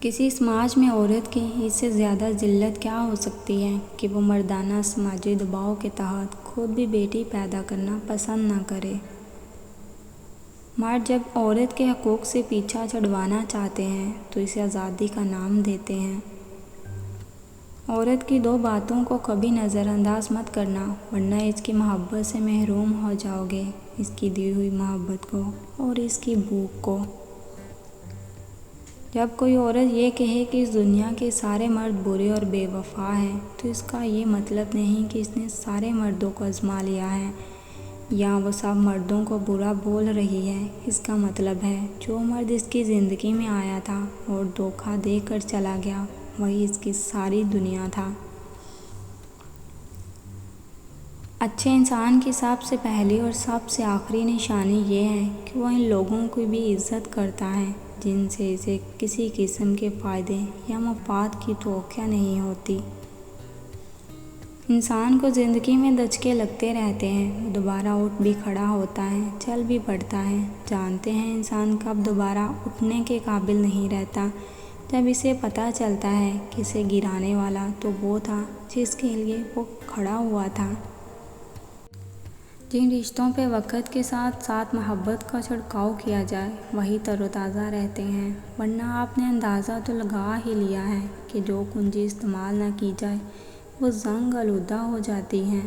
کسی سماج میں عورت کی اس سے زیادہ ذلت کیا ہو سکتی ہے کہ وہ مردانہ سماجی دباؤ کے تحت خود بھی بیٹی پیدا کرنا پسند نہ کرے۔ مرد جب عورت کے حقوق سے پیچھا چھڑوانا چاہتے ہیں تو اسے آزادی کا نام دیتے ہیں۔ عورت کی دو باتوں کو کبھی نظر انداز مت کرنا، ورنہ اس کی محبت سے محروم ہو جاؤ گے، اس کی دی ہوئی محبت کو اور اس کی بھوک کو۔ جب کوئی عورت یہ کہے کہ اس دنیا کے سارے مرد برے اور بے وفا ہیں تو اس کا یہ مطلب نہیں کہ اس نے سارے مردوں کو آزما لیا ہے یا وہ سب مردوں کو برا بول رہی ہے۔ اس کا مطلب ہے جو مرد اس کی زندگی میں آیا تھا اور دھوکہ دے کر چلا گیا وہی اس کی ساری دنیا تھا۔ اچھے انسان کی سب سے پہلی اور سب سے آخری نشانی یہ ہے کہ وہ ان لوگوں کی بھی عزت کرتا ہے جن سے اسے کسی قسم کے فائدے یا مفاد کی توقع نہیں ہوتی۔ انسان کو زندگی میں دھچکے لگتے رہتے ہیں، وہ دوبارہ اٹھ بھی کھڑا ہوتا ہے، چل بھی پڑتا ہے۔ جانتے ہیں انسان کب دوبارہ اٹھنے کے قابل نہیں رہتا؟ جب اسے پتہ چلتا ہے کہ اسے گرانے والا تو وہ تھا جس کے لیے وہ کھڑا ہوا تھا۔ جن رشتوں پہ وقت کے ساتھ ساتھ محبت کا چھڑکاؤ کیا جائے وہی تر و تازہ رہتے ہیں، ورنہ آپ نے اندازہ تو لگا ہی لیا ہے کہ جو کنجی استعمال نہ کی جائے وہ زنگ آلودہ ہو جاتی ہیں۔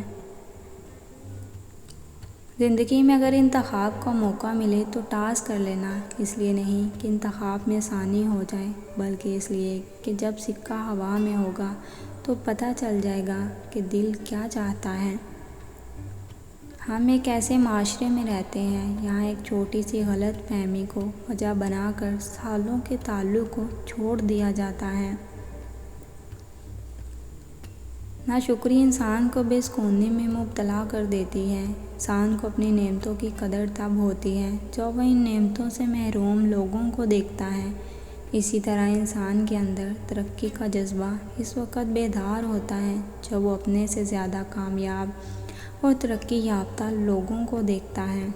زندگی میں اگر انتخاب کا موقع ملے تو ٹاس کر لینا، اس لیے نہیں کہ انتخاب میں آسانی ہو جائے بلکہ اس لیے کہ جب سکہ ہوا میں ہوگا تو پتہ چل جائے گا کہ دل کیا چاہتا ہے۔ ہم ایک ایسے معاشرے میں رہتے ہیں یہاں ایک چھوٹی سی غلط فہمی کو وجہ بنا کر سالوں کے تعلق کو چھوڑ دیا جاتا ہے۔ ناشکری انسان کو بے سکونی میں مبتلا کر دیتی ہے۔ انسان کو اپنی نعمتوں کی قدر تب ہوتی ہے جب وہ ان نعمتوں سے محروم لوگوں کو دیکھتا ہے۔ اسی طرح انسان کے اندر ترقی کا جذبہ اس وقت بیدار ہوتا ہے جب وہ اپنے سے زیادہ کامیاب اور ترقی یافتہ لوگوں کو دیکھتا ہے۔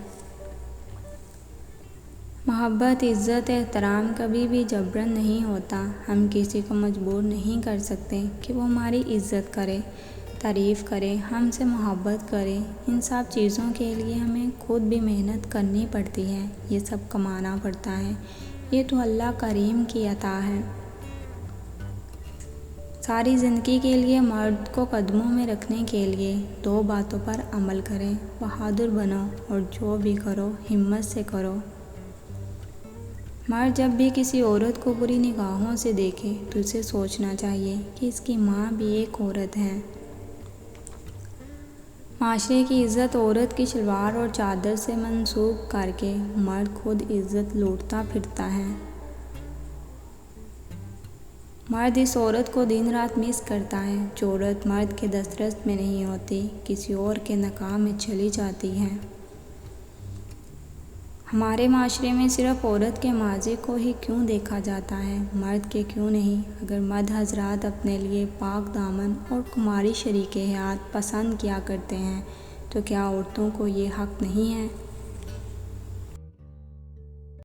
محبت، عزت، احترام کبھی بھی جبراً نہیں ہوتا۔ ہم کسی کو مجبور نہیں کر سکتے کہ وہ ہماری عزت کرے، تعریف کرے، ہم سے محبت کرے۔ ان سب چیزوں کے لیے ہمیں خود بھی محنت کرنی پڑتی ہے، یہ سب کمانا پڑتا ہے۔ یہ تو اللہ کریم کی عطا ہے۔ ساری زندگی کے لیے مرد کو قدموں میں رکھنے کے لیے دو باتوں پر عمل کریں: بہادر بنو اور جو بھی کرو ہمت سے کرو۔ مرد جب بھی کسی عورت کو بری نگاہوں سے دیکھے تو اسے سوچنا چاہیے کہ اس کی ماں بھی ایک عورت ہے۔ معاشرے کی عزت عورت کی شلوار اور چادر سے منسوب کر کے مرد خود عزت لوٹتا پھرتا ہے۔ مرد اس عورت کو دن رات مس کرتا ہے جو عورت مرد کے دسترس میں نہیں ہوتی، کسی اور کے نکاح میں چلی جاتی ہے۔ ہمارے معاشرے میں صرف عورت کے ماضی کو ہی کیوں دیکھا جاتا ہے، مرد کے کیوں نہیں؟ اگر مرد حضرات اپنے لیے پاک دامن اور کماری شریک حیات پسند کیا کرتے ہیں تو کیا عورتوں کو یہ حق نہیں ہے؟